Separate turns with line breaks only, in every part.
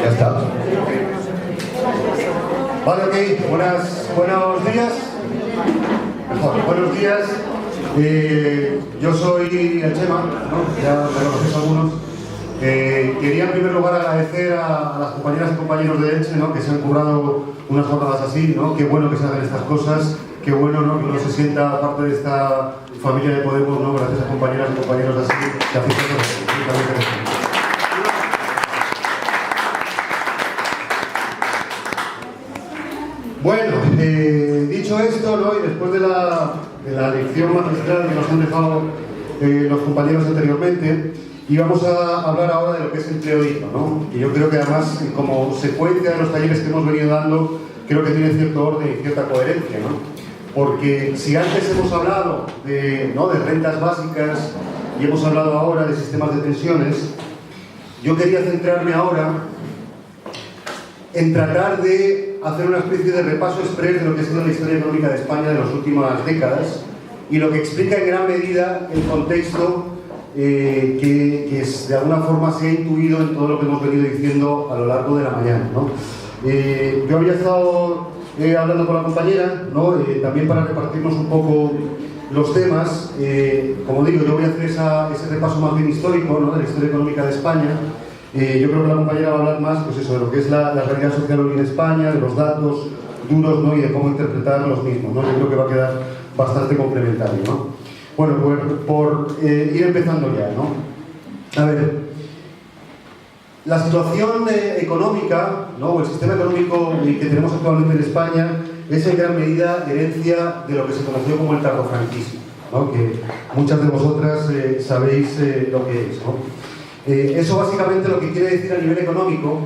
Ya está. Vale, ok. Buenos días. Mejor, buenos días. Yo soy el Chema, ¿no? Ya me conocéis algunos. Quería en primer lugar agradecer a las compañeras y compañeros de Elche, ¿no? Que se han currado unas jornadas así, ¿no? Qué bueno que se hagan estas cosas, qué bueno, ¿no? Que uno se sienta parte de esta familia de Podemos, ¿no? Gracias a compañeras y compañeros así que hacen cosas absolutamente. Bueno, dicho esto, ¿no? Y después de la lección magistral que nos han dejado los compañeros anteriormente, íbamos a hablar ahora de lo que es empleo digno, ¿no? Y yo creo que además, como secuencia de los talleres que hemos venido dando, creo que tiene cierto orden y cierta coherencia, ¿no? Porque si antes hemos hablado de rentas básicas y hemos hablado ahora de sistemas de pensiones, yo quería centrarme ahora en tratar de hacer una especie de repaso express de lo que ha sido la historia económica de España de las últimas décadas y lo que explica en gran medida el contexto que de alguna forma se ha intuido en todo lo que hemos venido diciendo a lo largo de la mañana, ¿no? Yo había estado hablando con la compañera, ¿no? También para repartirnos un poco los temas. Como digo, yo voy a hacer ese repaso más bien histórico, ¿no? De la historia económica de España. Yo creo que la compañera va a hablar más, pues eso, de lo que es la realidad social hoy en España, de los datos duros, ¿no? Y de cómo interpretar los mismos, ¿no? Yo creo que va a quedar bastante complementario, ¿no? Bueno, pues por ir empezando ya, ¿no? A ver, la situación económica, ¿no? O el sistema económico que tenemos actualmente en España es en gran medida herencia de lo que se conoció como el tardofranquismo, ¿no? Que muchas de vosotras sabéis lo que es, ¿no? Eso básicamente lo que quiere decir a nivel económico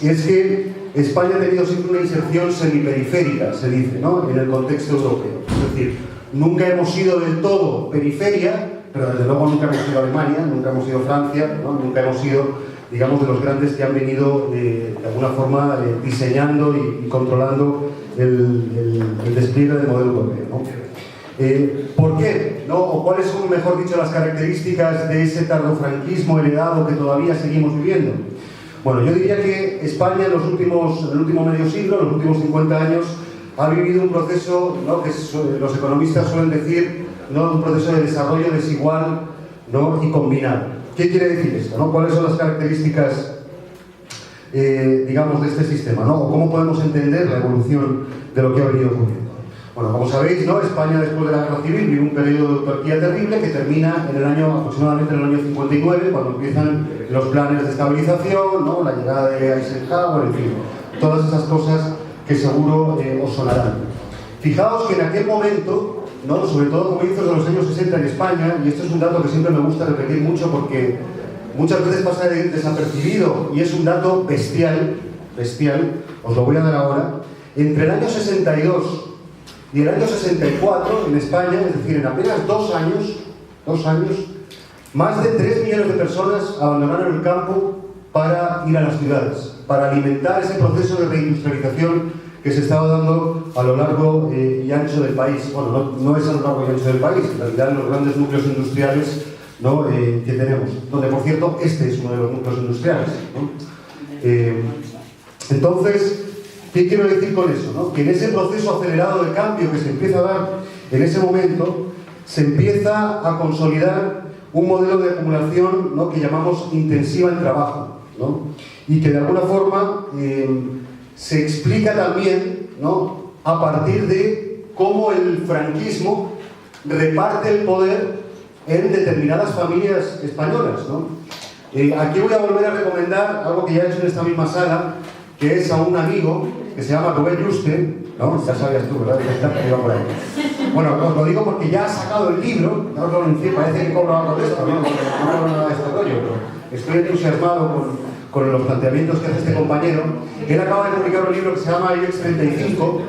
es que España ha tenido siempre una inserción semiperiférica, se dice, ¿no? En el contexto europeo. Es decir, nunca hemos sido del todo periferia, pero desde luego nunca hemos sido Alemania, nunca hemos sido Francia, ¿no? Nunca hemos sido, digamos, de los grandes que han venido de alguna forma diseñando y controlando el despliegue del modelo europeo, ¿no? ¿Por qué? ¿No? ¿O cuáles son, mejor dicho, las características de ese tardofranquismo heredado que todavía seguimos viviendo? Bueno, yo diría que España en el último medio siglo, en los últimos 50 años, ha vivido un proceso, ¿no? Que los economistas suelen decir, ¿no? Un proceso de desarrollo desigual, ¿no? Y combinado. ¿Qué quiere decir esto, ¿no? ¿Cuáles son las características, digamos, de este sistema, ¿no? ¿O cómo podemos entender la evolución de lo que ha venido ocurriendo? Bueno, como sabéis, ¿no? España después de la Guerra Civil vive un periodo de autarquía terrible que termina aproximadamente en el año 59, cuando empiezan los planes de estabilización, ¿no? La llegada de Eisenhower, en fin, todas esas cosas que seguro os sonarán. Fijaos que en aquel momento, ¿no? Sobre todo comienzos de los años 60 en España, y esto es un dato que siempre me gusta repetir mucho porque muchas veces pasa desapercibido y es un dato bestial, os lo voy a dar ahora. Entre el año 62 y el año 64 en España, es decir, en apenas 2 años, más de 3 millones de personas abandonaron el campo para ir a las ciudades, para alimentar ese proceso de reindustrialización que se estaba dando a lo largo y ancho del país. Bueno, no es a lo largo y ancho del país, en realidad en los grandes núcleos industriales, ¿no? Que tenemos, donde por cierto este es uno de los núcleos industriales, ¿no? Entonces, ¿qué quiero decir con eso, ¿no? Que en ese proceso acelerado de cambio que se empieza a dar en ese momento, se empieza a consolidar un modelo de acumulación, ¿no? Que llamamos intensiva en trabajo, ¿no? Y que de alguna forma se explica también, ¿no? A partir de cómo el franquismo reparte el poder en determinadas familias españolas, ¿no? Aquí voy a volver a recomendar algo que ya he hecho en esta misma sala, que es a un amigo que se llama Rubén Juste, ¿no? Ya sabías tú, ¿verdad? Que iba por ahí. Bueno, os lo digo porque ya ha sacado el libro, ya os lo anuncié, parece que cobro algo de esto, ¿no? No cobro nada de este rollo, pero estoy entusiasmado con los planteamientos que hace este compañero. Él acaba de publicar un libro que se llama IBEX 35,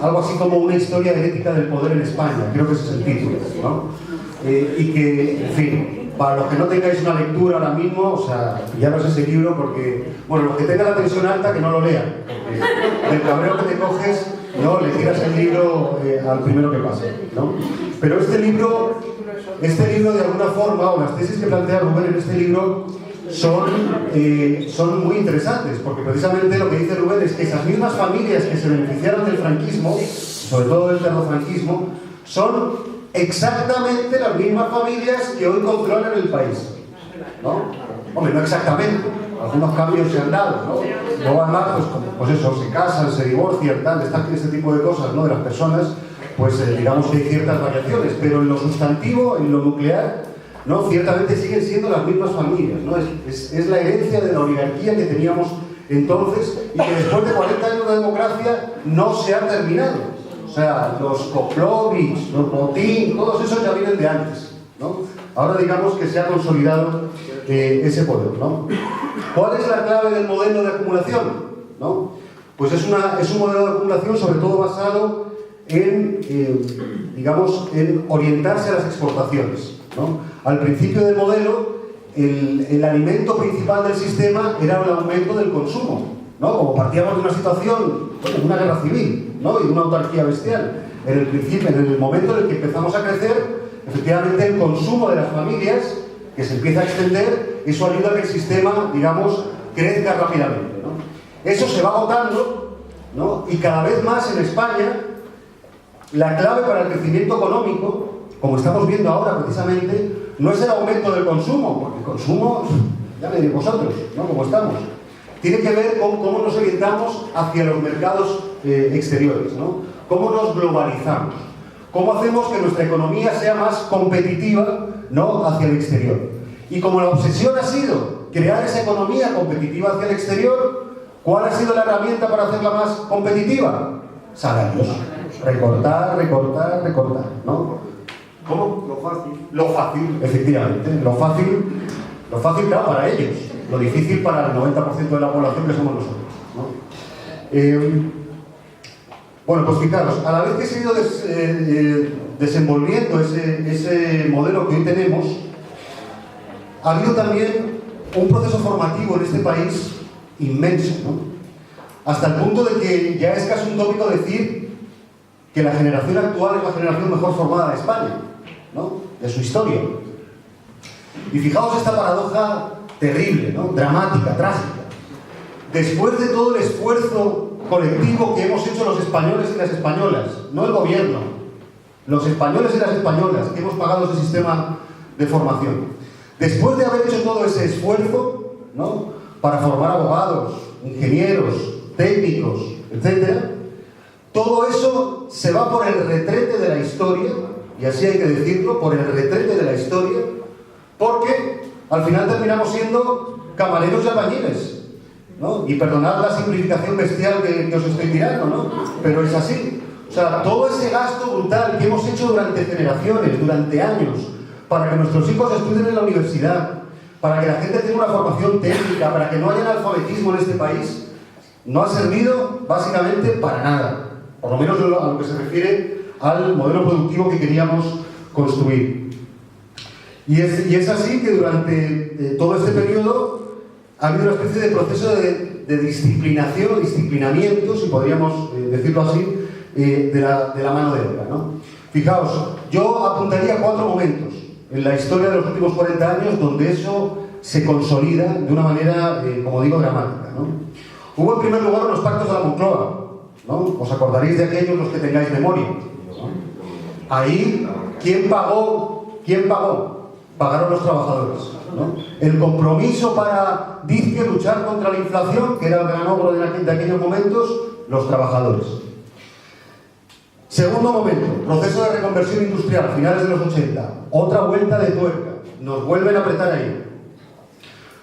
algo así como una historia herética del poder en España, creo que ese es el título, ¿no? Y que, en fin, para los que no tengáis una lectura ahora mismo, o sea, pillaros ese libro porque, bueno, los que tengan la tensión alta, que no lo lean, porque el cabreo que te coges ¿no? Le tiras el libro al primero que pasa, ¿no? Pero este libro de alguna forma, o las tesis que plantea Rubén en este libro, son muy interesantes, porque precisamente lo que dice Rubén es que esas mismas familias que se beneficiaron del franquismo, sobre todo del tardofranquismo, son exactamente las mismas familias que hoy controlan el país, ¿no? Hombre, no exactamente, algunos cambios se han dado, ¿no? Luego además, pues eso, se casan, se divorcian, tal, este tipo de cosas, ¿no? De las personas, pues digamos que hay ciertas variaciones, pero en lo sustantivo, en lo nuclear, ¿no? Ciertamente siguen siendo las mismas familias, ¿no? Es la herencia de la oligarquía que teníamos entonces y que después de 40 años de democracia no se ha terminado. O sea, los Koplovich, los Botín, todos esos ya vienen de antes, ¿no? Ahora digamos que se ha consolidado ese poder, ¿no? ¿Cuál es la clave del modelo de acumulación? ¿No? Pues es un modelo de acumulación sobre todo basado en, digamos, en orientarse a las exportaciones, ¿no? Al principio del modelo, el alimento principal del sistema era el aumento del consumo, ¿no? Como partíamos de una situación, bueno, de una guerra civil, ¿no? Y de una autarquía bestial. En el principio, en el momento en el que empezamos a crecer, efectivamente el consumo de las familias, que se empieza a extender, eso ayuda a que el sistema, digamos, crezca rápidamente, ¿no? Eso se va agotando, ¿no? Y cada vez más en España, la clave para el crecimiento económico, como estamos viendo ahora precisamente, no es el aumento del consumo, porque el consumo, ya me diréis vosotros, ¿no? Como estamos. Tiene que ver con cómo nos orientamos hacia los mercados exteriores, ¿no? Cómo nos globalizamos, cómo hacemos que nuestra economía sea más competitiva, ¿no? Hacia el exterior. Y como la obsesión ha sido crear esa economía competitiva hacia el exterior, ¿cuál ha sido la herramienta para hacerla más competitiva? Salarios. Recortar, recortar, recortar, ¿no? ¿Cómo?
Lo fácil.
Lo fácil, efectivamente. Lo fácil, claro, para ellos. Lo difícil para el 90% de la población que somos nosotros, ¿no? Bueno, pues fijaros, a la vez que se ha ido desenvolviendo ese modelo que hoy tenemos, ha habido también un proceso formativo en este país inmenso, ¿no? Hasta el punto de que ya es casi un tópico decir que la generación actual es la generación mejor formada de España, ¿no? De su historia. Y fijaos esta paradoja terrible, ¿no? Dramática, trágica. Después de todo el esfuerzo colectivo que hemos hecho los españoles y las españolas, no el gobierno, los españoles y las españolas que hemos pagado ese sistema de formación, después de haber hecho todo ese esfuerzo, ¿no? Para formar abogados, ingenieros, técnicos, etc., todo eso se va por el retrete de la historia, y así hay que decirlo, por el retrete de la historia, porque al final terminamos siendo camareros y albañiles, ¿no? Y perdonad la simplificación bestial que os estoy tirando, ¿no? Pero es así. O sea, todo ese gasto brutal que hemos hecho durante generaciones, durante años, para que nuestros hijos estudien en la universidad, para que la gente tenga una formación técnica, para que no haya analfabetismo en este país, no ha servido básicamente para nada. Por lo menos a lo que se refiere al modelo productivo que queríamos construir. Y es así que durante todo este periodo ha habido una especie de proceso de disciplinación, disciplinamiento, si podríamos decirlo así, de la mano de obra, ¿no? Fijaos, yo apuntaría 4 momentos en la historia de los últimos 40 años donde eso se consolida de una manera, como digo, dramática, ¿no? Hubo en primer lugar los pactos de la Moncloa, ¿no? Os acordaréis de aquellos los que tengáis memoria, ¿no? Ahí, ¿quién pagó? ¿Quién pagó? Pagaron los trabajadores, ¿no? El compromiso para, dice, luchar contra la inflación, que era el gran ogro de aquellos momentos, los trabajadores. Segundo momento, proceso de reconversión industrial, finales de los 80. Otra vuelta de tuerca, nos vuelven a apretar ahí.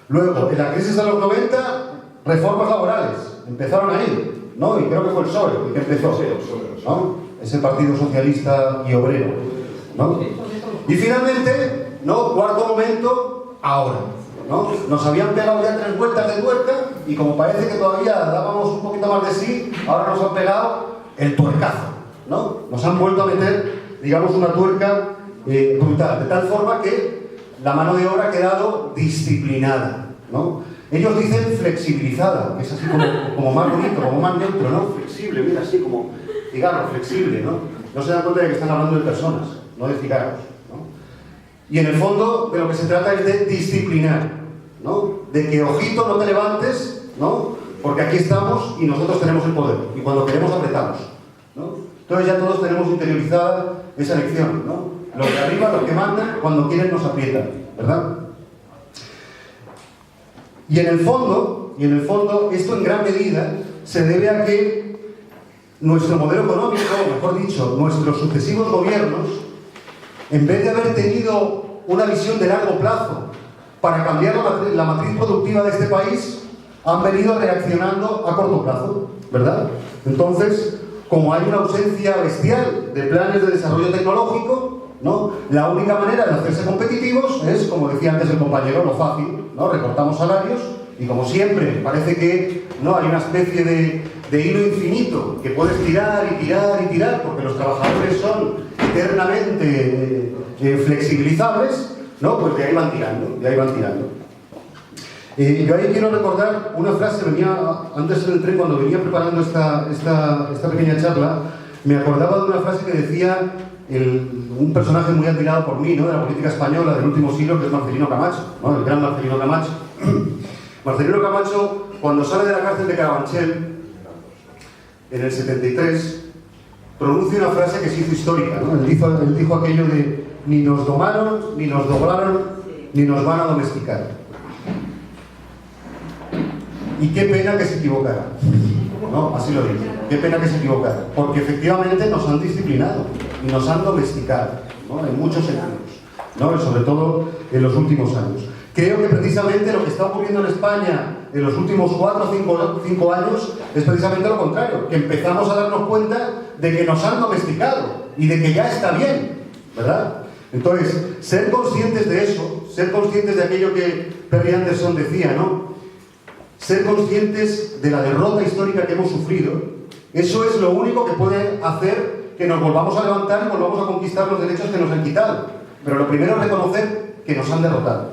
Luego, en la crisis de los 90, reformas laborales, empezaron ahí, ¿no? Y creo que fue el PSOE el que empezó, ¿no? Ese partido socialista y obrero, ¿no? Y finalmente, ¿no? Cuarto momento, ahora, ¿no? Nos habían pegado ya 3 vueltas de tuerca y como parece que todavía dábamos un poquito más de sí, ahora nos han pegado el tuercazo, ¿no? Nos han vuelto a meter, digamos, una tuerca brutal, de tal forma que la mano de obra ha quedado disciplinada, ¿no? Ellos dicen flexibilizada, que es así como más bonito, como más neutro, ¿no? Flexible, mira, así como cigarro, flexible, ¿no? No se dan cuenta de que están hablando de personas, no de cigarros, ¿no? Y en el fondo de lo que se trata es de disciplinar, ¿no? De que, ojito, no te levantes, ¿no? Porque aquí estamos y nosotros tenemos el poder, y cuando queremos apretamos, ¿no? Entonces ya todos tenemos interiorizada esa lección, ¿no? Los de arriba, los que mandan, cuando quieren nos aprietan, ¿verdad? Y en el fondo, esto en gran medida se debe a que nuestro modelo económico, mejor dicho, nuestros sucesivos gobiernos, en vez de haber tenido una visión de largo plazo para cambiar la matriz productiva de este país, han venido reaccionando a corto plazo, ¿verdad? Entonces, como hay una ausencia bestial de planes de desarrollo tecnológico, ¿no? La única manera de hacerse competitivos es, como decía antes el compañero, lo fácil, ¿no? Recortamos salarios y, como siempre, parece que no hay una especie de hilo infinito que puedes tirar y tirar y tirar porque los trabajadores son eternamente flexibilizables, ¿no? Pues de ahí van tirando, de ahí van tirando. Yo ahí quiero recordar una frase, venía antes en el tren cuando venía preparando esta pequeña charla, me acordaba de una frase que decía un personaje muy admirado por mí, ¿no? De la política española del último siglo, que es Marcelino Camacho, ¿no? El gran Marcelino Camacho. Marcelino Camacho, cuando sale de la cárcel de Carabanchel, en el 73, pronuncia una frase que se hizo histórica, ¿no? Él dijo aquello de: ni nos domaron, ni nos doblaron, ni nos van a domesticar. Y qué pena que se equivocara, ¿no? Así lo digo, qué pena que se equivocara, porque efectivamente nos han disciplinado y nos han domesticado, ¿no? En muchos sentidos, ¿no? Y sobre todo en los últimos años. Creo que precisamente lo que está ocurriendo en España en los últimos 4 o 5 años es precisamente lo contrario, que empezamos a darnos cuenta de que nos han domesticado y de que ya está bien, ¿verdad? Entonces, ser conscientes de eso, ser conscientes de aquello que Perry Anderson decía, ¿no? Ser conscientes de la derrota histórica que hemos sufrido, eso es lo único que puede hacer que nos volvamos a levantar y volvamos a conquistar los derechos que nos han quitado. Pero lo primero es reconocer que nos han derrotado,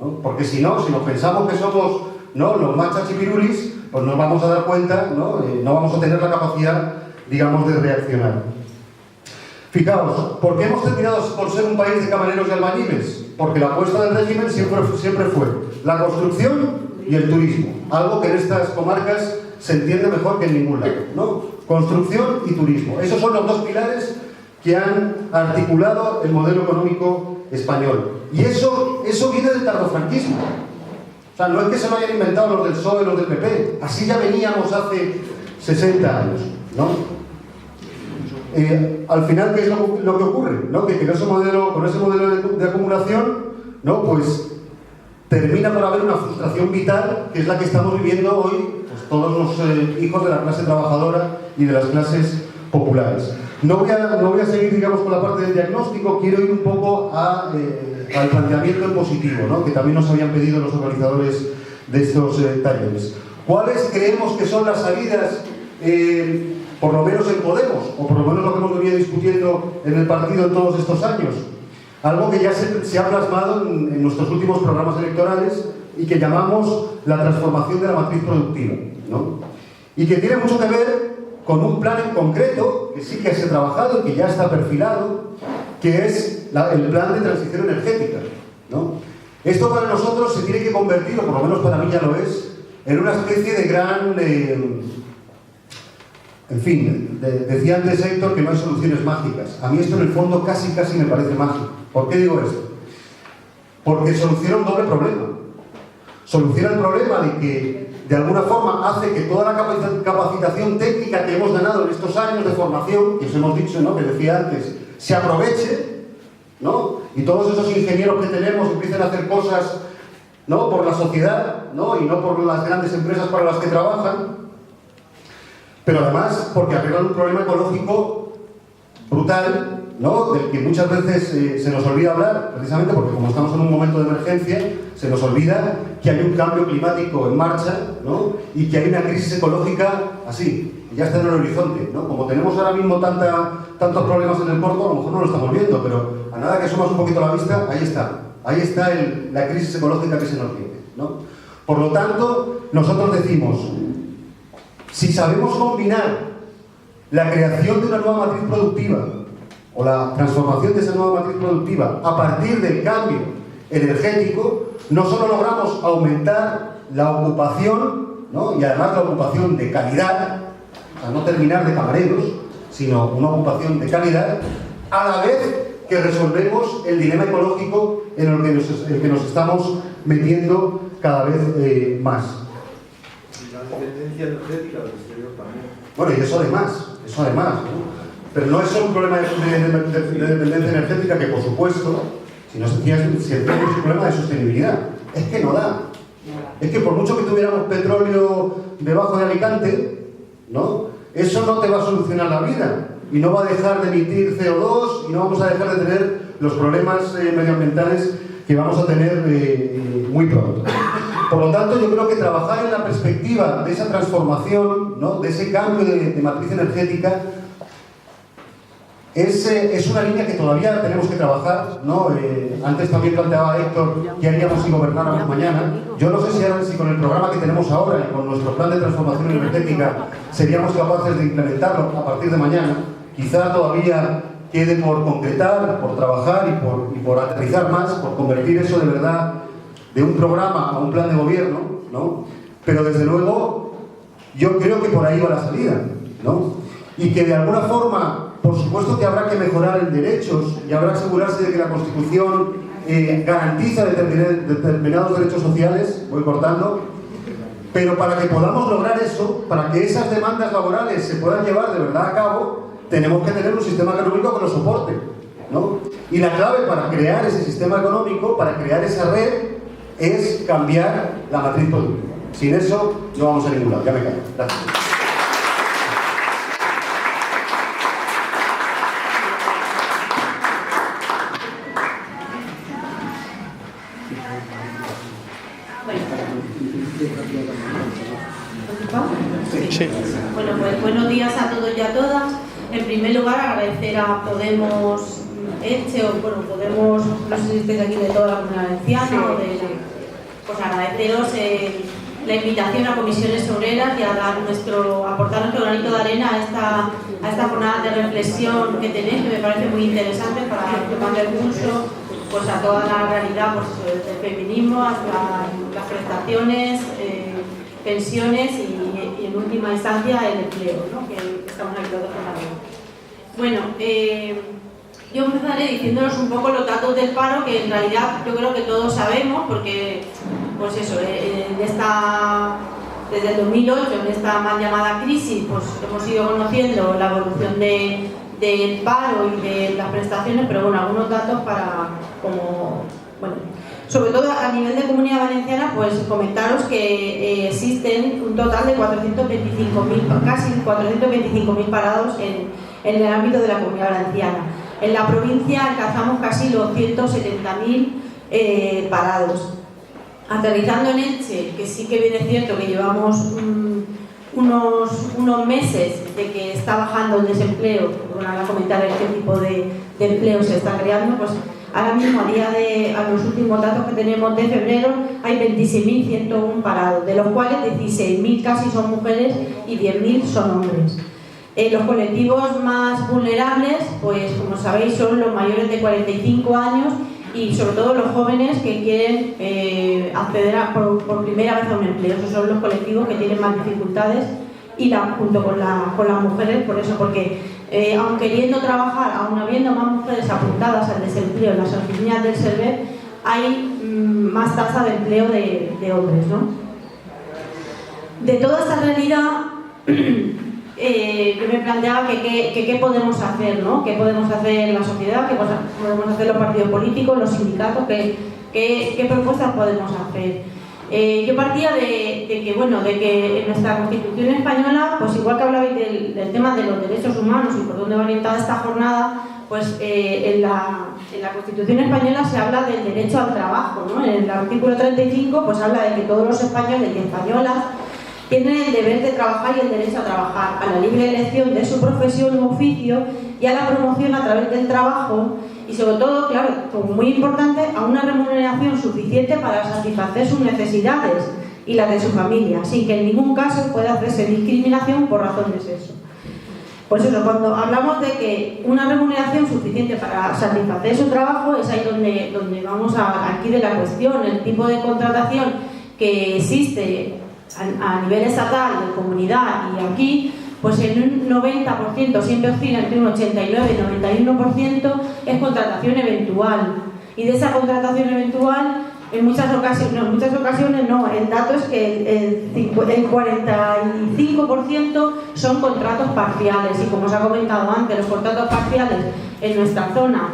¿no? Porque si nos pensamos que somos, ¿no?, los más chachipirulis, pues nos vamos a dar cuenta, ¿no? No vamos a tener la capacidad, digamos, de reaccionar. Fijaos, ¿por qué hemos terminado por ser un país de camareros y albañiles? Porque la apuesta del régimen siempre fue la construcción y el turismo, algo que en estas comarcas se entiende mejor que en ningún lado, ¿no? Construcción y turismo. Esos son los dos pilares que han articulado el modelo económico español. Y eso viene del tardofranquismo. O sea, no es que se lo hayan inventado los del PSOE y los del PP. Así ya veníamos hace 60 años, ¿no? Al final, ¿qué es lo que ocurre? ¿No? Que con ese modelo de acumulación, ¿no? Pues termina por haber una frustración vital, que es la que estamos viviendo hoy, pues, todos los hijos de la clase trabajadora y de las clases populares. No voy a seguir, digamos, con la parte del diagnóstico, quiero ir un poco al planteamiento en positivo, ¿no? Que también nos habían pedido los organizadores de estos talleres. ¿Cuáles creemos que son las salidas, por lo menos en Podemos, o por lo menos lo que hemos venido discutiendo en el partido en todos estos años? Algo que ya se ha plasmado en nuestros últimos programas electorales y que llamamos la transformación de la matriz productiva, ¿no? Y que tiene mucho que ver con un plan en concreto, que sí que se ha trabajado y que ya está perfilado, que es el plan de transición energética, ¿no? Esto para nosotros se tiene que convertir, o por lo menos para mí ya lo es, en una especie de gran... En fin, decía antes Héctor que no hay soluciones mágicas. A mí esto en el fondo casi me parece mágico. ¿Por qué digo esto? Porque soluciona un doble problema. Soluciona el problema de que, de alguna forma, hace que toda la capacitación técnica que hemos ganado en estos años de formación, que os hemos dicho, ¿no?, que decía antes, se aproveche, ¿no? Y todos esos ingenieros que tenemos empiecen a hacer cosas, ¿no?, por la sociedad, ¿no?, y no por las grandes empresas para las que trabajan. Pero además, porque arreglan un problema ecológico brutal, ¿no?, del que muchas veces se nos olvida hablar, precisamente porque como estamos en un momento de emergencia, se nos olvida que hay un cambio climático en marcha, ¿no?, y que hay una crisis ecológica así, y ya está en el horizonte, ¿no? Como tenemos ahora mismo tantos problemas en el corto, a lo mejor no lo estamos viendo, pero a nada que sumas un poquito la vista, ahí está la crisis ecológica que se nos viene, ¿no? Por lo tanto, nosotros decimos, si sabemos combinar La creación de una nueva matriz productiva o la transformación de esa nueva matriz productiva a partir del cambio energético, no solo logramos aumentar la ocupación, ¿no? Y además la ocupación de calidad, a no terminar de camareros, sino una ocupación de calidad, a la vez que resolvemos el dilema ecológico en el que nos estamos metiendo cada vez más.
Y la dependencia energética del exterior también.
Bueno, y eso además, ¿no? Pero no es solo un problema de dependencia energética, que por supuesto, sino sencillamente es un problema de sostenibilidad. Es que no da. Es que por mucho que tuviéramos petróleo debajo de Alicante, ¿no? Eso no te va a solucionar la vida. Y no va a dejar de emitir CO2 y no vamos a dejar de tener los problemas medioambientales que vamos a tener muy pronto. Por lo tanto, yo creo que trabajar en la perspectiva de esa transformación, ¿no? De ese cambio de matriz energética, es una línea que todavía tenemos que trabajar, ¿no? Antes también planteaba Héctor qué haríamos si gobernáramos mañana. Yo no sé si con el programa que tenemos ahora y con nuestro plan de transformación energética seríamos capaces de implementarlo a partir de mañana. Quizá todavía quede por concretar, por trabajar y por aterrizar más, por convertir eso de verdad de un programa a un plan de gobierno, ¿no? Pero desde luego yo creo que por ahí va la salida, ¿no? Y que de alguna forma, por supuesto que habrá que mejorar en derechos y habrá que asegurarse de que la Constitución garantiza determinados derechos sociales, voy cortando, pero para que podamos lograr eso, para que esas demandas laborales se puedan llevar de verdad a cabo, tenemos que tener un sistema económico que lo soporte, ¿no? Y la clave para crear ese sistema económico, para crear esa red, es cambiar la matriz productiva. Sin eso no vamos a ningún lado. Ya me callo. Gracias.
Sí.
Bueno, pues buenos días a todos y a todas. En primer lugar, agradecer a Podemos Elche, o bueno, Podemos, no sé si estáis aquí de toda la Comunidad Valenciana, o pues agradeceros la invitación a Comisiones Obreras y a aportar nuestro granito de arena a esta jornada de reflexión que tenéis, que me parece muy interesante para tomar el pulso pues, a toda la realidad pues, del feminismo, hasta las prestaciones, pensiones y en última instancia el empleo, ¿no? que estamos aquí todos hablando. Bueno, yo empezaré diciéndonos un poco los datos del paro, que en realidad yo creo que todos sabemos, porque pues eso, desde el 2008, en esta mal llamada crisis, pues hemos ido conociendo la evolución del paro y de las prestaciones, pero bueno, algunos datos para, como, bueno, sobre todo a nivel de Comunidad Valenciana, pues comentaros que existen un total de 425.000, casi 425.000 parados en el ámbito de la Comunidad Valenciana. En la provincia alcanzamos casi los 170.000 parados. Aterrizando en Elche, que sí que bien es cierto que llevamos unos meses de que está bajando el desempleo, bueno, ahora comentaré qué tipo de empleo se está creando, pues ahora mismo, a los últimos datos que tenemos de febrero, hay 26.101 parados, de los cuales 16.000 casi son mujeres y 10.000 son hombres. Los colectivos más vulnerables, pues como sabéis, son los mayores de 45 años y sobre todo los jóvenes que quieren acceder por primera vez a un empleo. Esos son los colectivos que tienen más dificultades y junto con las mujeres, por eso, porque aun queriendo trabajar, aun habiendo más mujeres apuntadas al desempleo en las oficinas del SERVET, hay más tasa de empleo de hombres, ¿no? De toda esta realidad, yo me planteaba que qué podemos hacer, ¿no? ¿Qué podemos hacer la sociedad? ¿Qué podemos hacer los partidos políticos, los sindicatos? ¿Qué propuestas podemos hacer? Yo partía de que en nuestra Constitución española, pues igual que hablabais del tema de los derechos humanos y por dónde va orientada esta jornada, pues en la Constitución española se habla del derecho al trabajo, ¿no? En el artículo 35 pues habla de que todos los españoles y españolas tienen el deber de trabajar y el derecho a trabajar, a la libre elección de su profesión u oficio y a la promoción a través del trabajo y sobre todo, claro, como muy importante, a una remuneración suficiente para satisfacer sus necesidades y las de su familia, sin que en ningún caso pueda hacerse discriminación por razón de sexo. Pues eso, cuando hablamos de que una remuneración suficiente para satisfacer su trabajo, es ahí donde vamos aquí de la cuestión. El tipo de contratación que existe a nivel estatal, de comunidad y aquí, pues en un 90%, siempre oscila entre un 89 y 91%, es contratación eventual. Y de esa contratación eventual, en muchas ocasiones no, el dato es que el 45% son contratos parciales, y como os ha comentado antes, los contratos parciales en nuestra zona,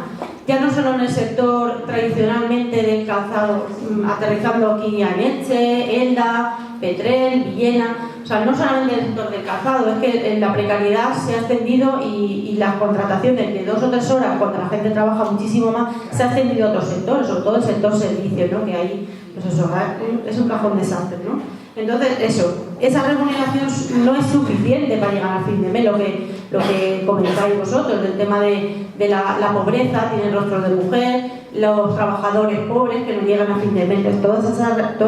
ya no solo en el sector tradicionalmente del calzado, aterrizando aquí en Elche, Elda, Petrel, Villena, o sea, no solamente en el sector del calzado, es que la precariedad se ha extendido y las contrataciones de 2 o 3 horas, cuando la gente trabaja muchísimo más, se ha extendido a otros sectores, sobre todo el sector servicio, ¿no? Que ahí, pues eso, es un cajón desastre, ¿no? Entonces, esa remuneración no es suficiente para llegar al fin de mes, lo que comentáis vosotros, del tema de la pobreza, tienen rostro de mujer, los trabajadores pobres que no llegan a fin de mes, toda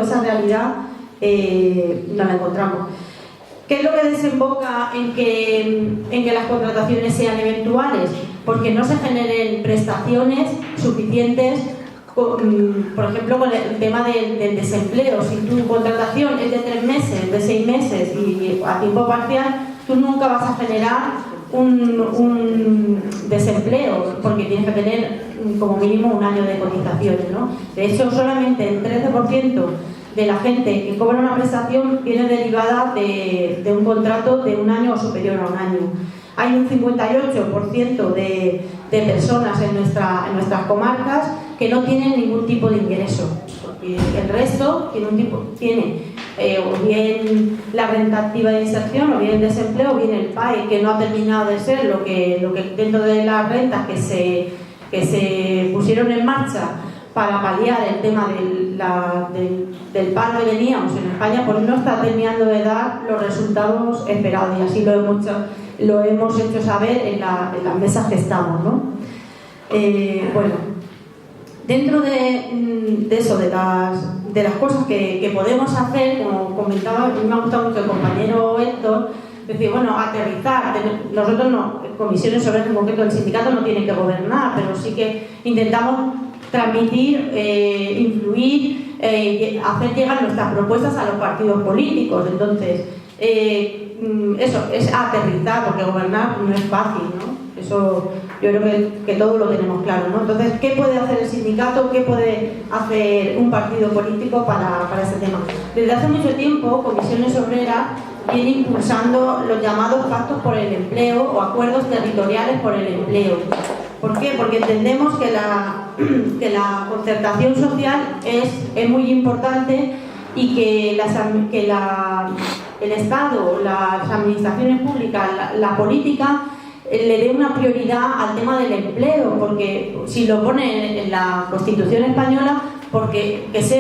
esa realidad no la encontramos. ¿Qué es lo que desemboca en que las contrataciones sean eventuales? Porque no se generen prestaciones suficientes. Por ejemplo, con el tema del desempleo, si tu contratación es de 3 meses, de 6 meses y a tiempo parcial, tú nunca vas a generar un desempleo, porque tienes que tener como mínimo un año de cotizaciones, ¿no? De hecho, solamente el 13% de la gente que cobra una prestación viene derivada de un contrato de un año o superior a un año. Hay un 58% de personas en nuestras comarcas que no tienen ningún tipo de ingreso, porque el resto tiene o bien la renta activa de inserción, o bien el desempleo, o bien el PAE, que no ha terminado de ser lo que dentro de las rentas que se pusieron en marcha para paliar el tema del paro que teníamos en España, pues no está terminando de dar los resultados esperados, y así lo hemos hecho saber en las mesas que estamos, ¿no? Bueno, dentro de eso, de las cosas que podemos hacer, como comentaba, a mí me ha gustado mucho el compañero Héctor, decir, bueno, aterrizar. Nosotros no, Comisiones Obreras en concreto, el sindicato no tiene que gobernar, pero sí que intentamos transmitir, influir, hacer llegar nuestras propuestas a los partidos políticos. Entonces, eso es aterrizar, porque gobernar no es fácil, ¿no? Eso yo creo que todos lo tenemos claro, ¿no? Entonces, ¿qué puede hacer el sindicato? ¿Qué puede hacer un partido político para ese tema? Desde hace mucho tiempo, Comisiones Obreras viene impulsando los llamados pactos por el empleo o acuerdos territoriales por el empleo. ¿Por qué? Porque entendemos que la concertación social es muy importante, y que el Estado, las administraciones públicas, la política le dé una prioridad al tema del empleo, porque si lo pone en la Constitución española, porque es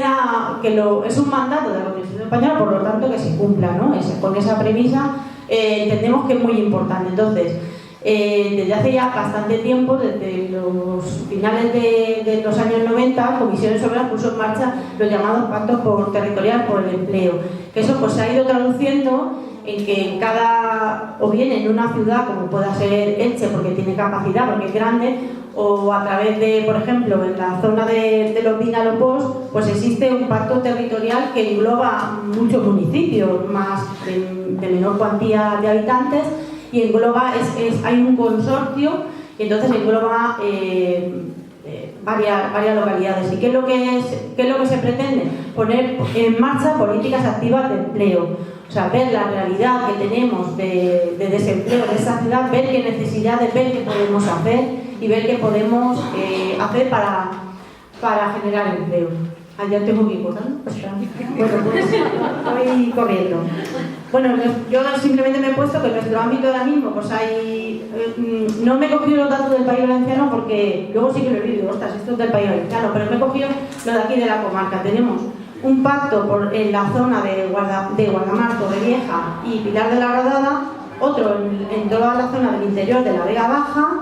un mandato de la Constitución española, por lo tanto que se cumpla, ¿no? Con esa premisa entendemos que es muy importante. Entonces, desde hace ya bastante tiempo, desde los finales de los años 90, Comisiones Obreras puso en marcha los llamados pactos territoriales por el empleo, que eso pues se ha ido traduciendo en que o bien en una ciudad como pueda ser Elche, porque tiene capacidad, porque es grande, o a través de, por ejemplo, en la zona de los Vinalopós, pues existe un pacto territorial que engloba muchos municipios, más de menor cuantía de habitantes, y engloba, hay un consorcio, y entonces engloba varias localidades. ¿Y qué es lo que se pretende? Poner en marcha políticas activas de empleo. O sea, ver la realidad que tenemos de desempleo de esa ciudad, ver qué necesidades, ver qué podemos hacer y ver qué podemos hacer para generar empleo. Ya tengo que ir cortando. Bueno, pues estoy corriendo. Bueno, yo simplemente me he puesto que en nuestro ámbito ahora mismo pues hay... no me he cogido los datos del País Valenciano, porque luego sí que lo he visto, ostras, esto es del País Valenciano, pero me he cogido lo de aquí de la comarca. Tenemos un pacto en la zona de Guardamar, Torrevieja y Pilar de la Gradada, otro en toda la zona del interior de la Vega Baja,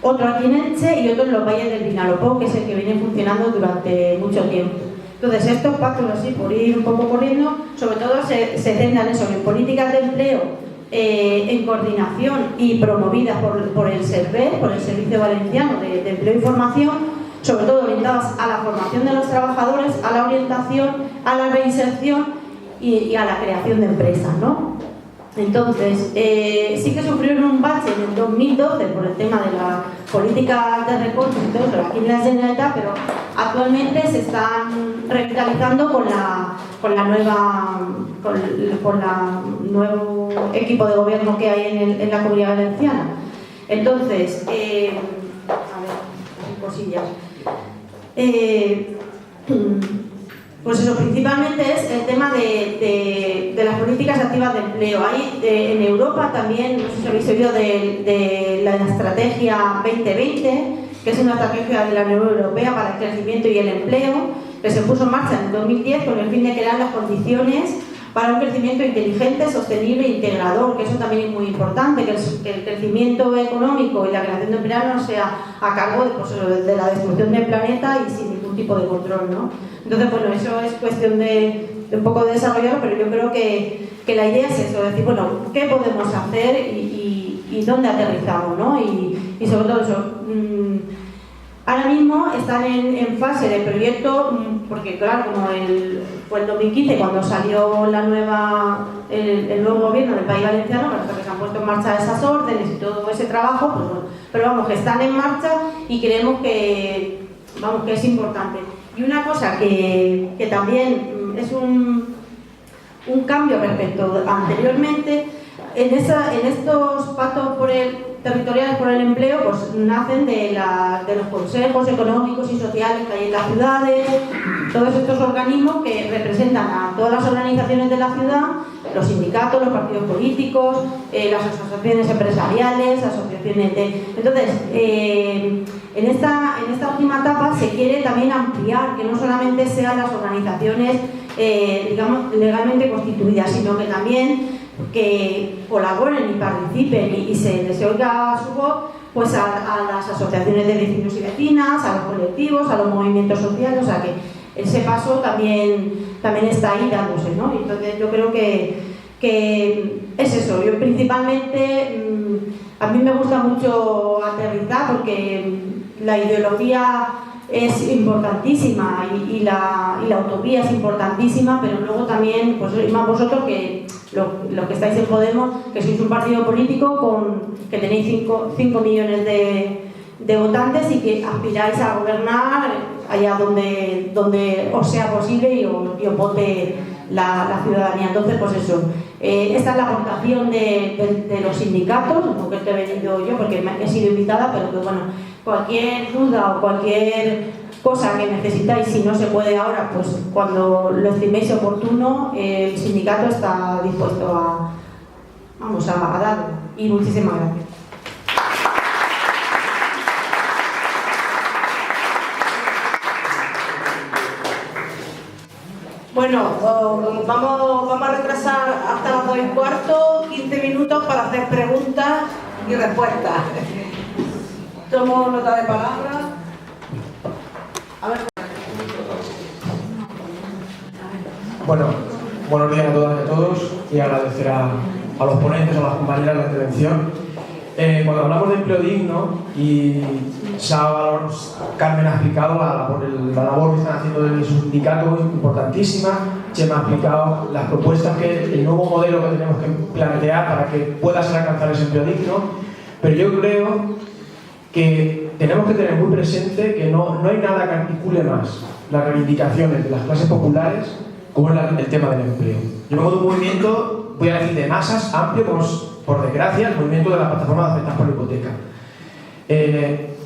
otro aquí en Elche y otro en los valles del Vinalopó, que es el que viene funcionando durante mucho tiempo. Entonces, estos pactos, así por ir un poco corriendo, sobre todo se centran en políticas de empleo en coordinación y promovidas por el SERVE, por el Servicio Valenciano de Empleo y Formación, sobre todo orientadas a la formación de los trabajadores, a la orientación, a la reinserción y a la creación de empresas, ¿no? Entonces, sí que sufrieron un bache en el 2012 por el tema de la política de recortes y todo eso aquí en la Generalitat, pero actualmente se están revitalizando con la nuevo equipo de gobierno que hay en la Comunidad Valenciana. Entonces, a ver, cosillas. Pues eso, principalmente es el tema de las políticas activas de empleo. Hay en Europa también, no sé si habéis oído de la estrategia 2020, que es una estrategia de la Unión Europea para el crecimiento y el empleo, que se puso en marcha en el 2010 con el fin de crear las condiciones para un crecimiento inteligente, sostenible e integrador, que eso también es muy importante, que el crecimiento económico y la creación de empleo no sea a cargo de la destrucción del planeta y sin ningún tipo de control, ¿no? Entonces, bueno, eso es cuestión de un poco de desarrollarlo, pero yo creo que la idea es eso, decir, bueno, ¿qué podemos hacer y dónde aterrizamos, ¿no? Y sobre todo eso. Ahora mismo están en fase de proyecto, porque claro, como fue el 2015 cuando salió el nuevo gobierno del País Valenciano, hasta que se han puesto en marcha esas órdenes y todo ese trabajo, pues bueno, pero vamos, que están en marcha y creemos que es importante. Y una cosa que también es un cambio respecto anteriormente, en estos pactos territoriales por el empleo, pues nacen de los consejos económicos y sociales que hay en las ciudades, todos estos organismos que representan a todas las organizaciones de la ciudad, los sindicatos, los partidos políticos, las asociaciones empresariales, asociaciones de... Entonces, en esta última etapa se quiere también ampliar, que no solamente sean las organizaciones, digamos, legalmente constituidas, sino que también que colaboren y participen y se les oiga su voz, pues a las asociaciones de vecinos y vecinas, a los colectivos, a los movimientos sociales, o sea que ese paso también está ahí dándose, ¿no? Y entonces yo creo que es eso. Yo principalmente, a mí me gusta mucho aterrizar porque la ideología es importantísima y la utopía es importantísima, pero luego también, pues más vosotros que los que estáis en Podemos, que sois un partido político que tenéis 5 millones de votantes y que aspiráis a gobernar allá donde os sea posible y os vote la ciudadanía. Entonces, pues eso, esta es la aportación de los sindicatos, en concreto he venido yo porque he sido invitada, pero que bueno, cualquier duda o cualquier cosa que necesitáis, si no se puede ahora, pues cuando lo estiméis oportuno, el sindicato está dispuesto a darlo. Y muchísimas gracias.
Bueno, vamos a retrasar hasta las 2:15, 15 minutos para hacer preguntas y respuestas. Tomo nota de palabra. A ver.
Bueno, buenos días a todas y a todos y agradecer a los ponentes, a las compañeras la intervención. Cuando hablamos de empleo digno y Carmen ha explicado la labor que están haciendo desde su sindicato, importantísima. Chema ha explicado las propuestas, el nuevo modelo que tenemos que plantear para que pueda ser alcanzado ese empleo digno, pero yo creo que tenemos que tener muy presente que no hay nada que articule más las reivindicaciones de las clases populares como el tema del empleo. Yo vengo de un movimiento, voy a decir, de masas amplio, como es, por desgracia, el movimiento de la plataforma de afectados por hipoteca.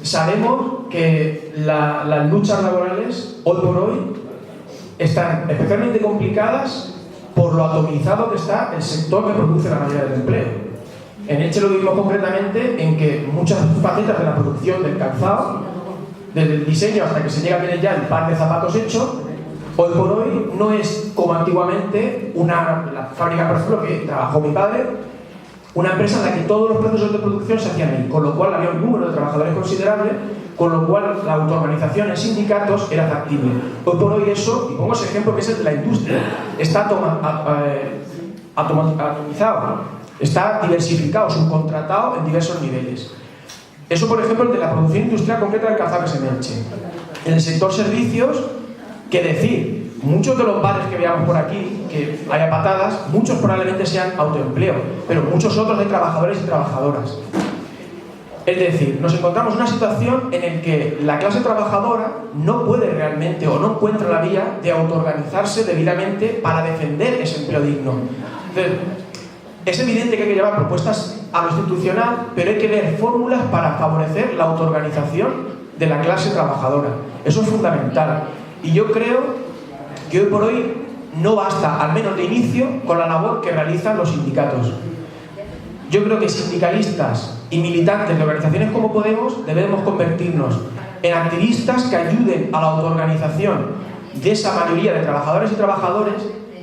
Sabemos que las luchas laborales, hoy por hoy, están especialmente complicadas por lo atomizado que está el sector que produce la mayoría del empleo. En Elche lo vimos concretamente en que muchas facetas de la producción del calzado, desde el diseño hasta que se llega a tener ya el par de zapatos hecho, hoy por hoy no es como antiguamente la fábrica, por ejemplo, que trabajó mi padre, una empresa en la que todos los procesos de producción se hacían ahí, con lo cual había un número de trabajadores considerable, con lo cual la autoorganización en sindicatos era factible. Hoy por hoy eso, y pongo ese ejemplo que es el de la industria, está atomizado. está diversificado, subcontratado en diversos niveles. Eso, por ejemplo, de la producción industrial concreta del calzado que se Elche. En el sector servicios, ¿qué decir? Muchos de los bares que veamos por aquí, que haya patadas, muchos probablemente sean autoempleo, pero muchos otros de trabajadores y trabajadoras. Es decir, nos encontramos en una situación en la que la clase trabajadora no puede realmente o no encuentra la vía de autoorganizarse debidamente para defender ese empleo digno. Entonces, es evidente que hay que llevar propuestas a lo institucional, pero hay que ver fórmulas para favorecer la autoorganización de la clase trabajadora. Eso es fundamental. Y yo creo que hoy por hoy no basta, al menos de inicio, con la labor que realizan los sindicatos. Yo creo que sindicalistas y militantes de organizaciones como Podemos debemos convertirnos en activistas que ayuden a la autoorganización de esa mayoría de trabajadores y trabajadores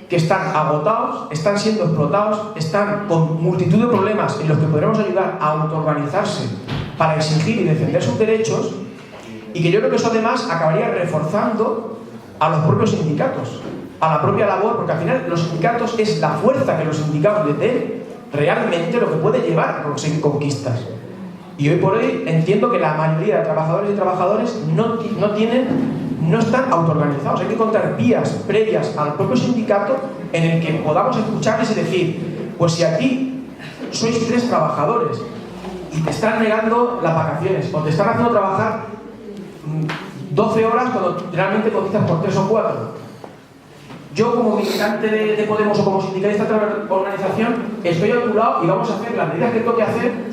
que están agotados, están siendo explotados, están con multitud de problemas en los que podremos ayudar a autoorganizarse para exigir y defender sus derechos, y que yo creo que eso además acabaría reforzando a los propios sindicatos, a la propia labor, porque al final los sindicatos es la fuerza que los sindicatos les den realmente lo que puede llevar a conseguir conquistas. Y hoy por hoy entiendo que la mayoría de trabajadores y trabajadores no están autoorganizados. Hay que encontrar vías previas al propio sindicato en el que podamos escucharles y decir, pues si aquí sois 3 trabajadores y te están negando las vacaciones o te están haciendo trabajar 12 horas cuando realmente cotizas por 3 o 4. Yo como militante de Podemos o como sindicalista de la organización estoy a tu lado y vamos a hacer las medidas que toque hacer.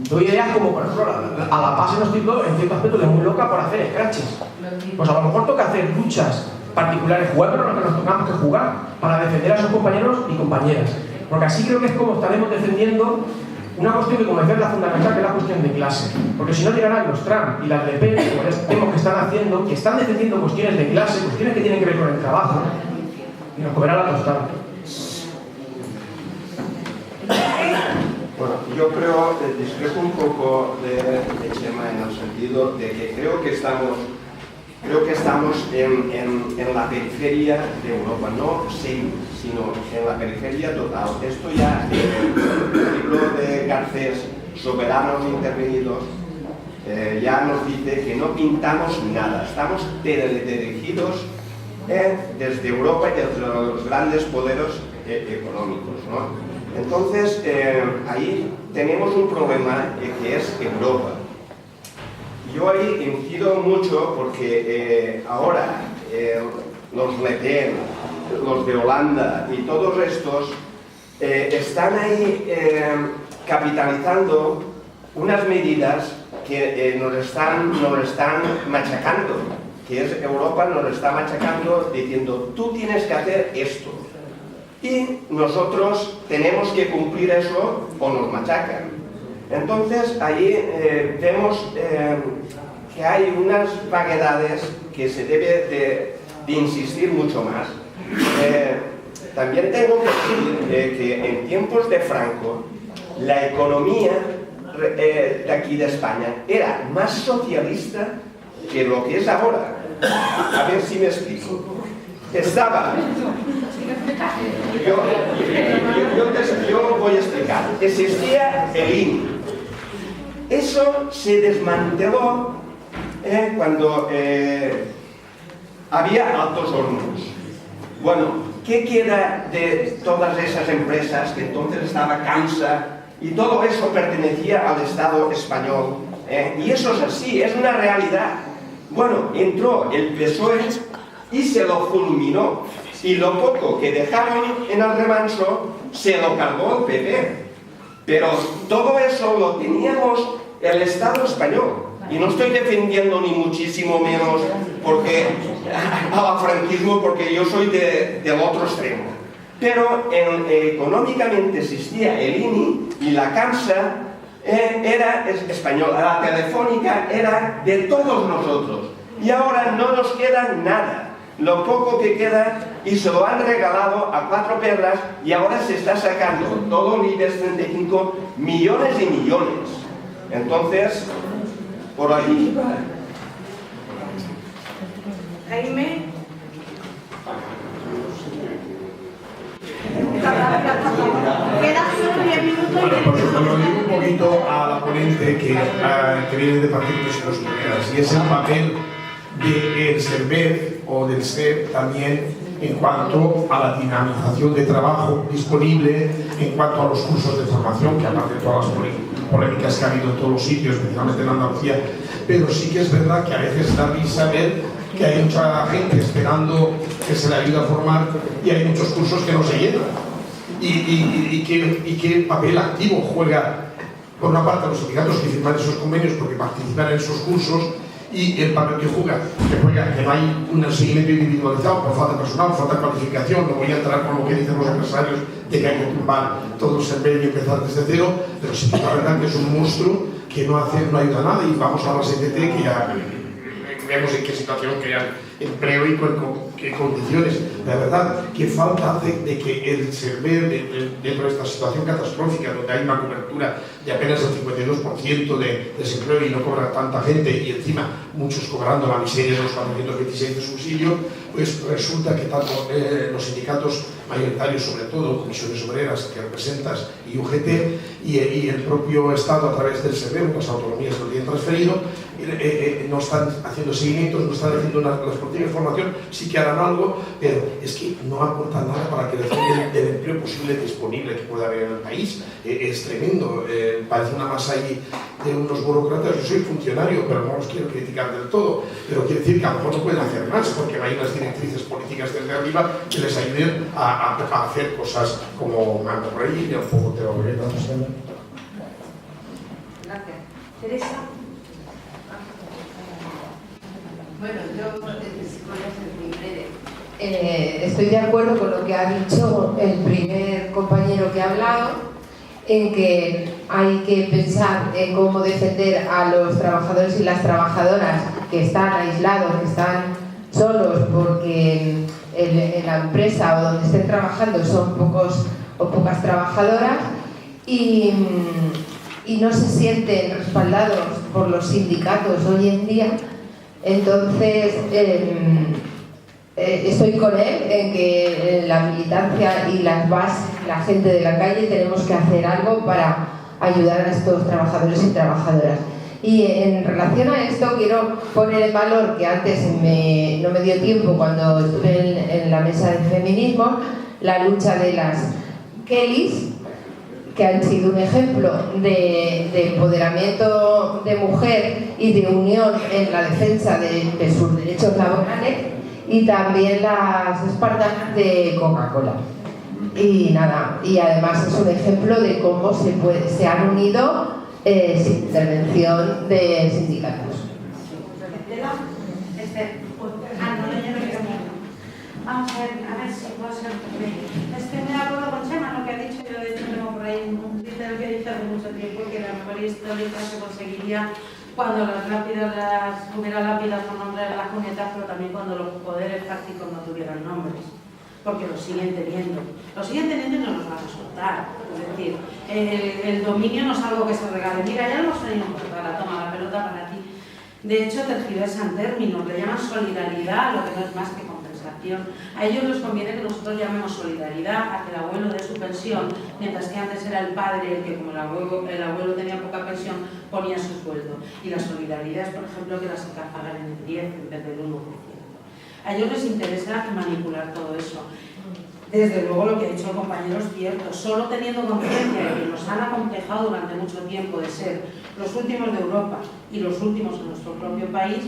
Doy ideas como, por ejemplo, a la PAS en cierto aspecto es muy loca por hacer scratches. Pues a lo mejor toca hacer luchas particulares, jugar pero no que nos tengamos que jugar para defender a sus compañeros y compañeras. Porque así creo que es como estaremos defendiendo una cuestión que, como decía, es la fundamental, que es la cuestión de clase. Porque si no llegarán los Trump y las Le Pen, como vemos que están haciendo, que están defendiendo cuestiones de clase, cuestiones que tienen que ver con el trabajo, y nos comerá la tostada.
Bueno, yo creo, discrepo un poco de Chema en el sentido de que creo que estamos en la periferia de Europa, no sino en la periferia total. Esto ya, el libro de Garcés, Soberanos Intervenidos, ya nos dice que no pintamos nada, estamos dirigidos desde Europa y desde los grandes poderes económicos, ¿no? Entonces, ahí tenemos un problema que es Europa. Yo ahí incido mucho porque ahora los Le Pen, los de Holanda y todos estos están ahí capitalizando unas medidas que nos están machacando, que es Europa nos está machacando diciendo tú tienes que hacer esto y nosotros tenemos que cumplir eso o nos machacan. Entonces ahí vemos que hay unas vaguedades que se debe de insistir mucho más. También tengo que decir que en tiempos de Franco la economía de aquí de España era más socialista que lo que es ahora. A ver si me explico. Estaba... Yo voy a explicar. Existía el INI. Eso se desmanteló cuando había Altos Hornos. Bueno, ¿qué queda de todas esas empresas que entonces estaba Camsa y todo eso pertenecía al Estado español? Y eso es así, es una realidad. Bueno, entró el PSOE y se lo fulminó. Y lo poco que dejaron en el remanso se lo cargó el PP. Pero todo eso lo teníamos el Estado español. Y no estoy defendiendo ni muchísimo menos porque al franquismo, porque yo soy del otro extremo. Pero económicamente existía el INI y la Camsa era española, la Telefónica era de todos nosotros. Y ahora no nos queda nada. Lo poco que queda, y se lo han regalado a 4 perras, y ahora se está sacando todo el IBEX 35 millones y millones. Entonces, por ahí.
Jaime. Muchas gracias. Quedan solo 10 minutos y
Bueno, pues lo digo un poquito a la ponente que viene de Partido de Naciones Unidas, y es el papel del SERVEZ o del SER también en cuanto a la dinamización de trabajo disponible, en cuanto a los cursos de formación, que aparte de todas las polémicas que ha habido en todos los sitios, especialmente en Andalucía, pero sí que es verdad que a veces da risa ver que hay mucha gente esperando que se le ayude a formar y hay muchos cursos que no se llenan. Y qué papel activo juega, por una parte, los sindicatos que firman esos convenios porque participan en esos cursos, y el papel que juega, que no hay un seguimiento individualizado por falta de personal, por falta de cualificación. No voy a entrar con lo que dicen los empresarios de que hay que tumbar todo el SERVEZ y empezar desde cero, pero sí que la verdad que es un monstruo que no ayuda a nada, y vamos a la STT, que ya vemos en qué situación crean empleo y qué condiciones. La verdad, qué falta hace de que el SERVEZ, dentro de esta situación catastrófica, donde hay una cobertura de apenas el 52% de desempleo y no cobra tanta gente, y encima muchos cobrando la miseria de los 426 de subsidio, pues resulta que tanto los sindicatos mayoritarios, sobre todo comisiones obreras que representas y UGT, y el propio Estado a través del SERVEZ, las autonomías que lo tienen transferido, no están haciendo seguimientos, no están haciendo las políticas de formación. Sí que harán algo, pero es que no aportan nada para que del empleo posible disponible que pueda haber en el país. Es tremendo, parece una masa ahí de unos burócratas. Yo soy funcionario, pero no los quiero criticar del todo, pero quiere decir que a lo mejor no pueden hacer más, porque no hay unas directrices políticas desde arriba que les ayuden a hacer cosas como mando por ahí y un poco teoría.
Gracias. Teresa.
Bueno, yo voy a ser muy breve. Estoy de acuerdo con lo que ha dicho el primer compañero que ha hablado, en que hay que pensar en cómo defender a los trabajadores y las trabajadoras que están aislados, que están solos, porque en la empresa o donde estén trabajando son pocos o pocas trabajadoras, y no se sienten respaldados por los sindicatos hoy en día. Entonces, estoy con él en que la militancia y las bases, la gente de la calle, tenemos que hacer algo para ayudar a estos trabajadores y trabajadoras. Y en relación a esto quiero poner en valor que antes no me dio tiempo cuando estuve en la mesa de feminismo, la lucha de las Kellys, que han sido un ejemplo de empoderamiento de mujer y de unión en la defensa de sus derechos laborales, y también las espartanas de Coca-Cola. Y nada, y además es un ejemplo de cómo se han unido sin intervención de sindicatos.
Vamos a ver si puedo ser breve. Es que me acuerdo con Chema lo que ha dicho. Yo de hecho tengo por ahí un Twitter que dice hace mucho tiempo que la mejor histórica se conseguiría cuando las lápidas hubiera lápidas con nombres en las cunetas, pero también cuando los poderes fácticos no tuvieran nombres, porque los siguen teniendo. Los siguen teniendo y no los van a soltar. Es decir, el dominio no es algo que se regale. Mira, ya lo hemos tenido en portada, toma la pelota para ti. De hecho, tergiversan términos, le llaman solidaridad, lo que no es más que compensación. A ellos les conviene que nosotros llamemos solidaridad a que el abuelo dé su pensión, mientras que antes era el padre el que, como el abuelo tenía poca pensión, ponía su sueldo. Y la solidaridad es, por ejemplo, que las hijas pagan en el 10 en vez del 1%. A ellos les interesa manipular todo eso. Desde luego lo que ha dicho el compañero es cierto. Solo teniendo conciencia de que nos han acomplejado durante mucho tiempo de ser los últimos de Europa y los últimos en nuestro propio país,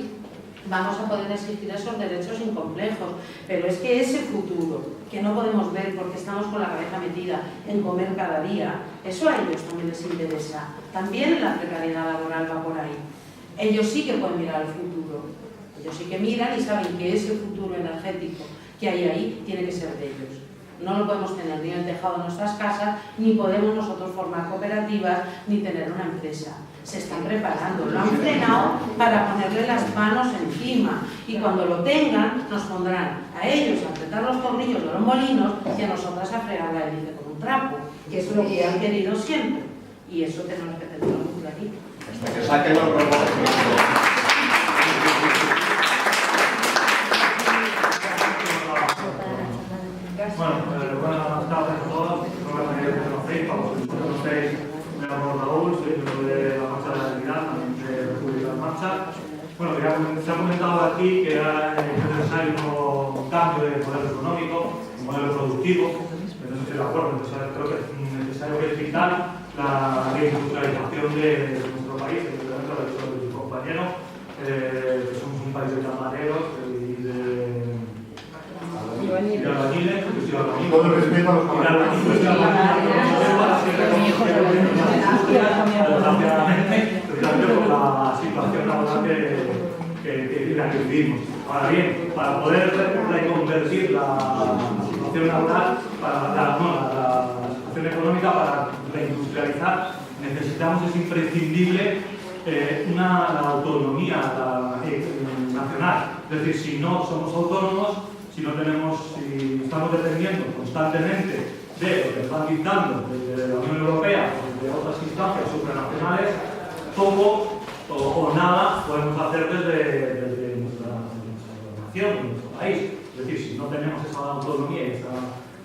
vamos a poder exigir esos derechos incomplejos. Pero es que ese futuro, que no podemos ver porque estamos con la cabeza metida en comer cada día, eso a ellos también les interesa. También la precariedad laboral va por ahí. Ellos sí que pueden mirar al futuro. Ellos sí que miran y saben que ese futuro energético que hay ahí tiene que ser de ellos. No lo podemos tener ni en el tejado de nuestras casas, ni podemos nosotros formar cooperativas, ni tener una empresa. Se están preparando, lo han frenado para ponerle las manos encima, y cuando lo tengan nos pondrán a ellos a apretar los tornillos de los molinos y a nosotras a fregar la hélice con un trapo, que es lo que han querido siempre, y eso tenemos que tenerlo muy clarito.
Hasta que saquen los robots.
Bueno, buenas tardes a todos.
Raúl, soy miembro de la Marcha de la Dignidad, también de República en Marcha. Bueno, se ha comentado aquí que es necesario un cambio de modelo económico, un modelo productivo. Entonces estoy de acuerdo, entonces creo que es necesario verificar la reindustrialización de nuestro país, especialmente lo ha dicho de sus compañeros, que somos un país de camareros y de albañiles,
Con el respeto a los camareros.
Por la situación laboral que vivimos. Ahora bien, para poder reconvertir la situación laboral, para la situación económica, para reindustrializar, necesitamos, es imprescindible la autonomía nacional. Es decir, si no somos autónomos, si estamos dependiendo constantemente de lo que están dictando desde la Unión Europea o de otras instancias supranacionales, poco o nada podemos hacer desde nuestra nación, nuestro país. Es decir, si no tenemos esa autonomía y esa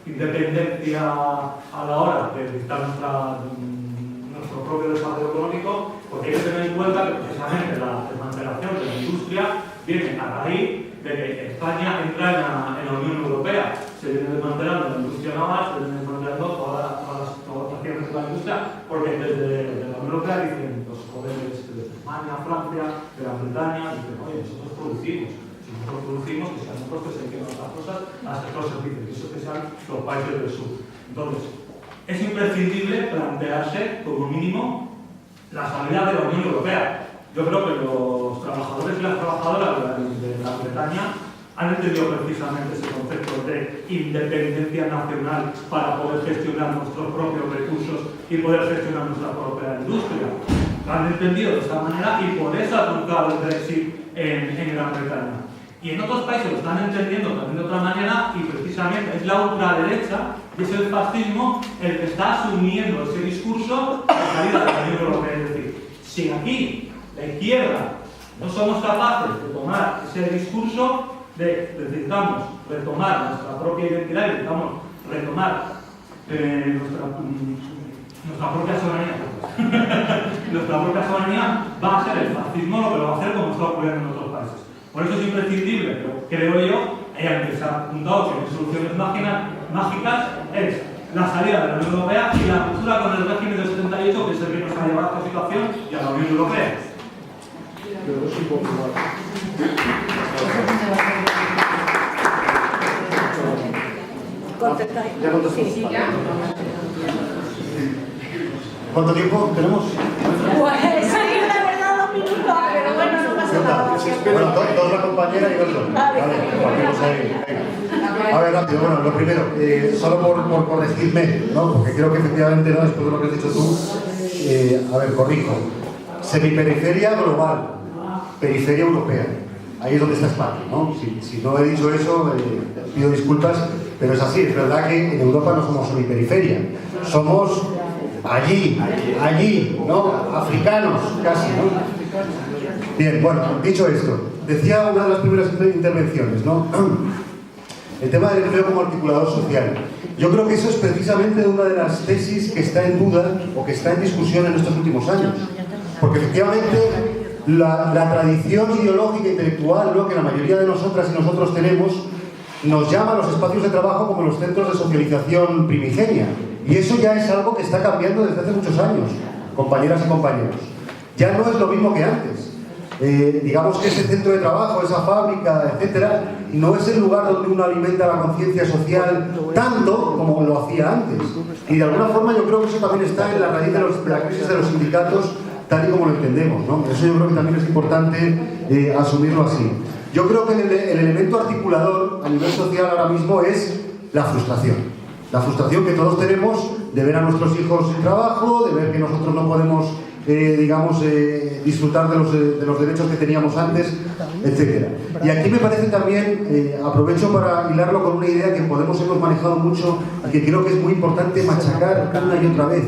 independencia a la hora de dictar nuestro propio desarrollo económico, porque hay que tener en cuenta que precisamente la desmantelación de la industria viene a raíz de que España entra en la Unión Europea. Se viene desmantelando la industria naval, se viene desmantelando todas las acciones de la industria, porque desde la Unión Europea dicen los poderes de Alemania, Francia, de Gran Bretaña, dicen, oye, nosotros producimos. Si nosotros producimos, que sean nosotros que se dediquen a otras cosas, a sector servicios, y eso que sean los países del sur. Entonces, es imprescindible plantearse como mínimo la salida de la Unión Europea. Yo creo que los trabajadores y las trabajadoras de Gran Bretaña han entendido precisamente ese concepto de independencia nacional para poder gestionar nuestros propios recursos y poder gestionar nuestra propia industria. Lo han entendido de esta manera y por eso ha truncado el Brexit en Gran Bretaña. Y en otros países lo están entendiendo también de otra manera y precisamente es la ultraderecha y es el fascismo el que está asumiendo ese discurso de salida de la Unión Europea. Es decir, si aquí la izquierda no somos capaces de tomar ese discurso necesitamos retomar nuestra propia identidad y necesitamos retomar nuestra propia soberanía. Nuestra propia soberanía va a ser el fascismo lo que lo va a hacer como está ocurriendo en otros países. Por eso es imprescindible, pero creo yo, que se ha apuntado que hay soluciones mágicas, es la salida de la Unión Europea y la ruptura con el régimen del 78, que es el que nos ha llevado a esta situación y a la Unión Europea.
¿Ya contestó? ¿Cuánto tiempo tenemos?
Pues sí, la verdad 2 minutos, pero bueno, no pasa nada.
Bueno, dos la compañera y otro. Vale, partimos ahí. Venga. A ver, rápido, bueno, lo primero, solo por corregirme, ¿no? Porque creo que efectivamente, ¿no? Después de lo que has dicho tú, a ver, corrijo. Semiperiferia global, periferia europea. Ahí es donde está España, ¿no? Si no he dicho eso, pido disculpas, pero es así. Es verdad que en Europa no somos semiperiferia, somos allí, ¿no? Africanos, casi, ¿no? Bien, bueno, dicho esto, decía una de las primeras intervenciones, ¿no? El tema del empleo como articulador social. Yo creo que eso es precisamente una de las tesis que está en duda o que está en discusión en estos últimos años. Porque efectivamente la tradición ideológica e intelectual, ¿no?, que la mayoría de nosotras y nosotros tenemos, nos llama a los espacios de trabajo como los centros de socialización primigenia. Y eso ya es algo que está cambiando desde hace muchos años, compañeras y compañeros. Ya no es lo mismo que antes. Digamos que ese centro de trabajo, esa fábrica, etcétera, no es el lugar donde uno alimenta la conciencia social tanto como lo hacía antes. Y de alguna forma yo creo que eso también está en la raíz de la crisis de los sindicatos, tal y como lo entendemos, ¿no? Eso yo creo que también es importante asumirlo así. Yo creo que el elemento articulador a nivel social ahora mismo es la frustración. La frustración que todos tenemos de ver a nuestros hijos sin trabajo, de ver que nosotros no podemos, disfrutar de los derechos que teníamos antes, etc. Y aquí me parece también, aprovecho para hilarlo con una idea que Podemos hemos manejado mucho y que creo que es muy importante machacar una y otra vez.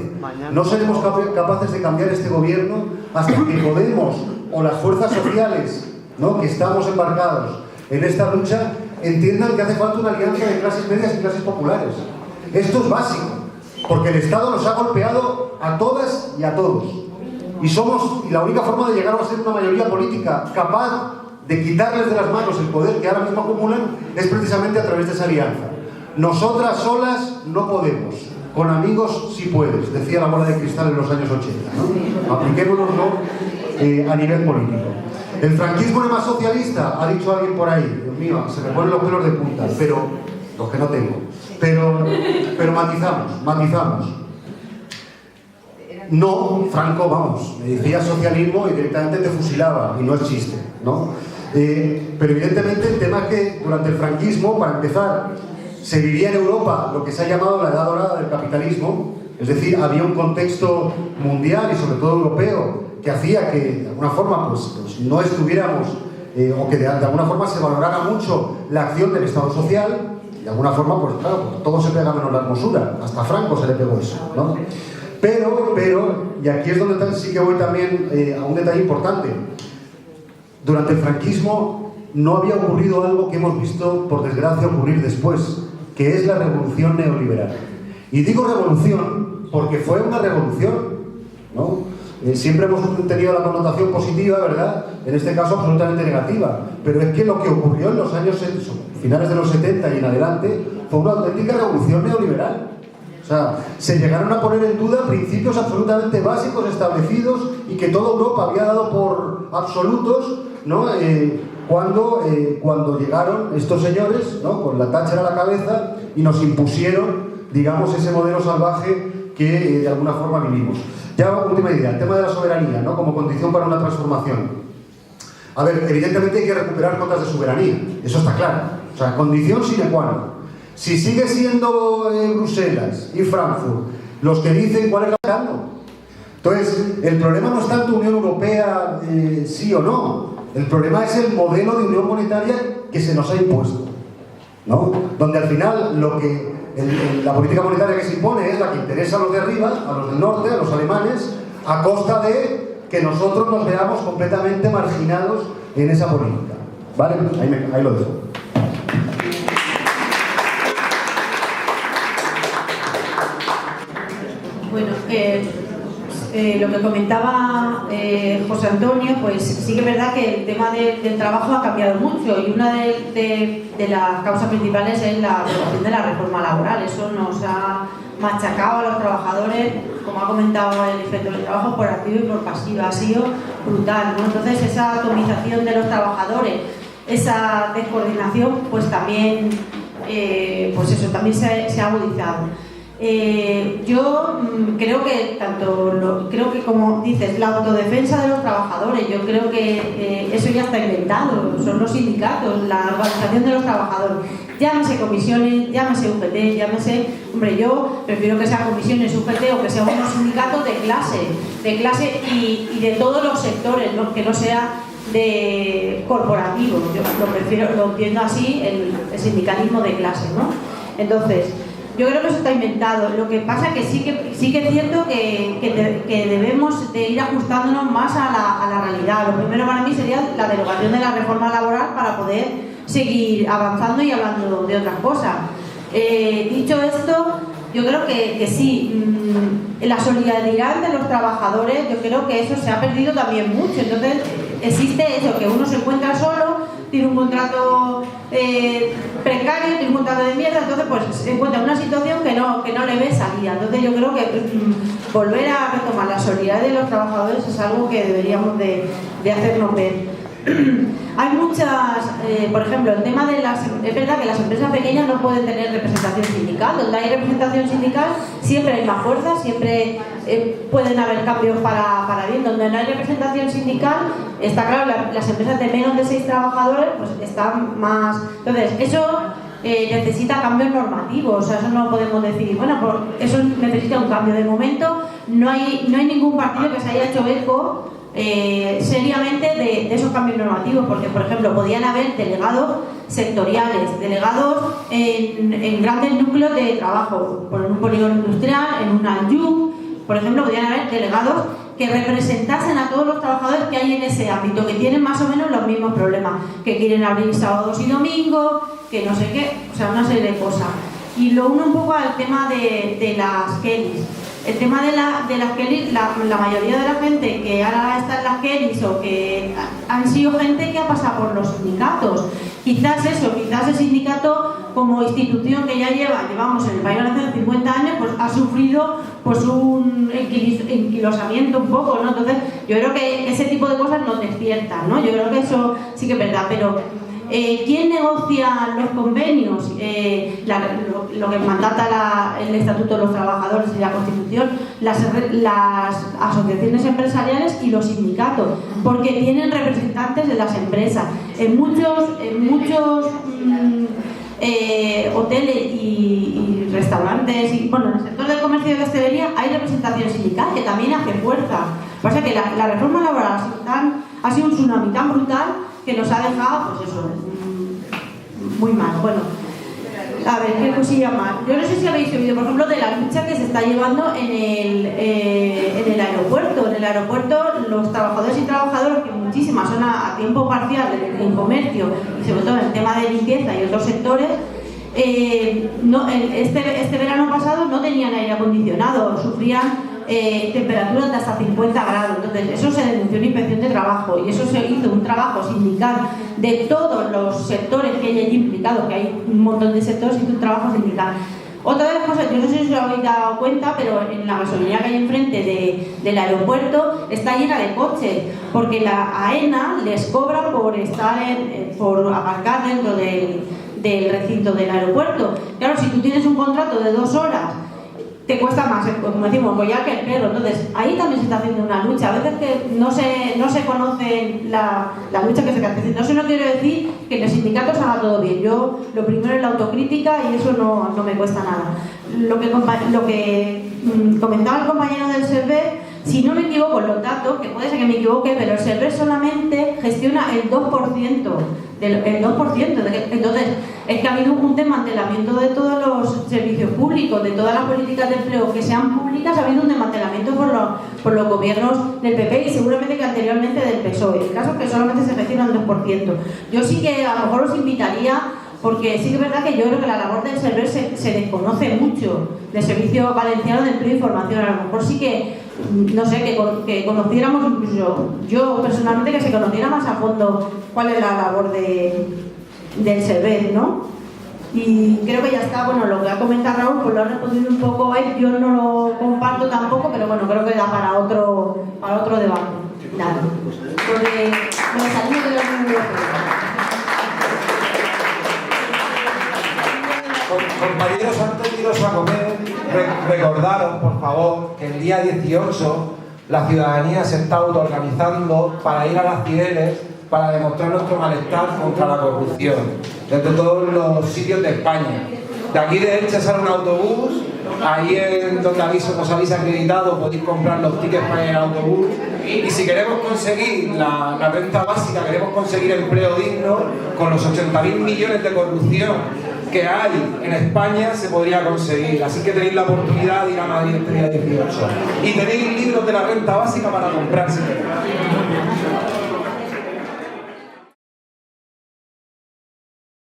No seremos capaces de cambiar este gobierno hasta que Podemos o las fuerzas sociales, ¿no?, que estamos embarcados en esta lucha entiendan que hace falta una alianza de clases medias y clases populares. Esto es básico. porque el Estado nos ha golpeado a todas y a todos. Y la única forma de llegar a ser una mayoría política capaz de quitarles de las manos el poder que ahora mismo acumulan es precisamente a través de esa alianza. Nosotras solas no podemos, con amigos sí puedes, decía la bola de cristal en los años 80, ¿no? Apliquémonoslo a nivel político. El franquismo era más socialista, ha dicho alguien por ahí. Dios mío, se me ponen los pelos de punta, pero los que no tengo. Pero matizamos. No, Franco, vamos, me decía socialismo y directamente te fusilaba, y no es chiste, ¿no? Pero evidentemente el tema es que durante el franquismo, para empezar, se vivía en Europa lo que se ha llamado la edad dorada del capitalismo, es decir, había un contexto mundial y sobre todo europeo que hacía que de alguna forma pues no estuviéramos, o que de alguna forma se valorara mucho la acción del Estado social. De alguna forma, pues claro, pues todo se pega menos la hermosura, hasta Franco se le pegó eso, ¿no? Pero, y aquí es donde sí que voy también a un detalle importante. Durante el franquismo no había ocurrido algo que hemos visto, por desgracia, ocurrir después, que es la revolución neoliberal. Y digo revolución porque fue una revolución, ¿no? Siempre hemos tenido la connotación positiva, ¿verdad? En este caso absolutamente negativa. Pero es que lo que ocurrió en los años finales de los 70 y en adelante fue una auténtica revolución neoliberal. O sea, se llegaron a poner en duda principios absolutamente básicos establecidos y que toda Europa había dado por absolutos, ¿no? Cuando llegaron estos señores, ¿no? Con la Thatcher a la cabeza y nos impusieron, digamos, ese modelo salvaje que de alguna forma vivimos. Ya última idea, el tema de la soberanía, ¿no? Como condición para una transformación. A ver, evidentemente hay que recuperar cotas de soberanía, eso está claro. O sea, condición sine qua non. Si sigue siendo Bruselas y Frankfurt los que dicen cuál es la cambio. Entonces, el problema no es tanto Unión Europea, sí o no. El problema es el modelo de unión monetaria que se nos ha impuesto, ¿no? Donde al final la política monetaria que se impone es la que interesa a los de arriba, a los del norte, a los alemanes, a costa de que nosotros nos veamos completamente marginados en esa política. ¿Vale? Ahí lo dejo.
Bueno, lo que comentaba José Antonio, pues sí que es verdad que el tema del trabajo ha cambiado mucho y una de las causas principales es la aprobación de la reforma laboral. Eso nos ha machacado a los trabajadores, como ha comentado el inspector de trabajo, por activa y por pasiva. Ha sido brutal, ¿no? Entonces esa atomización de los trabajadores, esa descoordinación, pues también, también se ha agudizado. Yo creo que creo que como dices, la autodefensa de los trabajadores, yo creo que eso ya está inventado, son los sindicatos, la organización de los trabajadores, llámese comisiones, llámese UGT, llámese, hombre, yo prefiero que sean comisiones UGT o que sean unos sindicatos de clase y de todos los sectores, ¿no? Que no sea de corporativo, yo lo prefiero, lo entiendo así, el sindicalismo de clase, ¿no? Entonces, yo creo que eso está inventado. Lo que pasa es que sí que es cierto que debemos de ir ajustándonos más a la realidad. Lo primero para mí sería la derogación de la reforma laboral para poder seguir avanzando y hablando de otras cosas. Dicho esto, yo creo que sí, la solidaridad de los trabajadores, yo creo que eso se ha perdido también mucho. Entonces existe eso, que uno se encuentra solo, tiene un contrato precario, tiene un contrato de mierda, entonces pues se encuentra en una situación que no le ve salida. Entonces yo creo que volver a retomar la solidaridad de los trabajadores es algo que deberíamos de hacernos ver. Hay muchas, por ejemplo, el tema de es verdad que las empresas pequeñas no pueden tener representación sindical. Donde hay representación sindical siempre hay más fuerza, siempre pueden haber cambios para bien. Donde no hay representación sindical, está claro, las empresas de menos de 6 trabajadores pues están más. Entonces, eso necesita cambios normativos, o sea, eso no podemos decir, bueno, eso necesita un cambio. De momento no hay ningún partido que se haya hecho eco seriamente de esos cambios normativos, porque por ejemplo podían haber delegados sectoriales, delegados en grandes núcleos de trabajo, por un polígono industrial, en un ANJU, por ejemplo, podían haber delegados que representasen a todos los trabajadores que hay en ese ámbito, que tienen más o menos los mismos problemas, que quieren abrir sábados y domingos, que no sé qué, o sea, una serie de cosas. y lo uno un poco al tema de las Kellys. El tema de las Kellys, la mayoría de la gente que ahora está en las Kellys o que han sido gente que ha pasado por los sindicatos. Quizás el sindicato como institución que ya llevamos en el país hace 50 años, pues ha sufrido pues un enquilosamiento un poco, ¿no? Entonces yo creo que ese tipo de cosas nos despiertan, ¿no? Yo creo que eso sí que es verdad, pero ¿quién negocia los convenios? Lo que mandata el Estatuto de los Trabajadores y la Constitución, las asociaciones empresariales y los sindicatos, porque tienen representantes de las empresas. En muchos hoteles y restaurantes, y bueno, en el sector del comercio y de la hostelería hay representación sindical que también hace fuerza. Lo que pasa es que la reforma laboral ha sido un tsunami tan brutal que nos ha dejado, pues eso, muy mal. Bueno, a ver, ¿qué cosilla más? Yo no sé si habéis oído, por ejemplo, de la lucha que se está llevando en el aeropuerto. En el aeropuerto, los trabajadores y trabajadoras, que muchísimas son a tiempo parcial en comercio y sobre todo en el tema de limpieza y otros sectores, este verano pasado no tenían aire acondicionado, sufrían temperaturas de hasta 50 grados. Entonces eso se denunció en Inspección de Trabajo y eso se hizo un trabajo sindical de todos los sectores que hay allí implicados, que hay un montón de sectores, hizo un trabajo sindical. Otra de las cosas, yo no sé si os habéis dado cuenta, pero en la gasolinera que hay enfrente del aeropuerto está llena de coches, porque la AENA les cobra por por aparcar dentro del recinto del aeropuerto. Claro, si tú tienes un contrato de 2 horas, te cuesta más, como decimos, collar que el perro. Entonces, ahí también se está haciendo una lucha. A veces que no se conoce la lucha que se está haciendo. Eso no quiere decir que en los sindicatos haga todo bien. Yo, lo primero es la autocrítica y eso no me cuesta nada. Lo que comentaba el compañero del SERVER, si no me equivoco en los datos, que puede ser que me equivoque, pero el SERVER solamente gestiona el 2%. El 2%. Entonces, es que ha habido un desmantelamiento de todos los servicios públicos, de todas las políticas de empleo que sean públicas, ha habido un desmantelamiento por los gobiernos del PP y seguramente que anteriormente del PSOE. El caso es que solamente se gestiona el 2%. Yo sí que a lo mejor os invitaría, porque sí que es verdad que yo creo que la labor del SERVER se desconoce mucho, del Servicio Valenciano de Empleo y Formación. A lo mejor sí que, no sé, que conociéramos, incluso yo personalmente, que se conociera más a fondo cuál es la labor del SERVER, ¿no? Y creo que ya está. Bueno, lo que ha comentado Raúl, pues lo ha respondido un poco él, yo no lo comparto tampoco, pero bueno, creo que da para otro debate. Nada. Porque nos salimos de la Unión Europea.
Compañeros, antes de iros a comer, recordaros, por favor, que el día 18 la ciudadanía se está autoorganizando para ir a las Cibeles para demostrar nuestro malestar contra la corrupción, desde todos los sitios de España. De aquí de Elche sale un autobús, ahí en donde os habéis acreditado podéis comprar los tickets para ir al autobús, y si queremos conseguir la renta básica, queremos conseguir empleo digno, con los 80.000 millones de corrupción que hay en España se podría conseguir. Así que tenéis la oportunidad de ir a Madrid este día 18 y tenéis libros de la renta básica para comprar si queréis.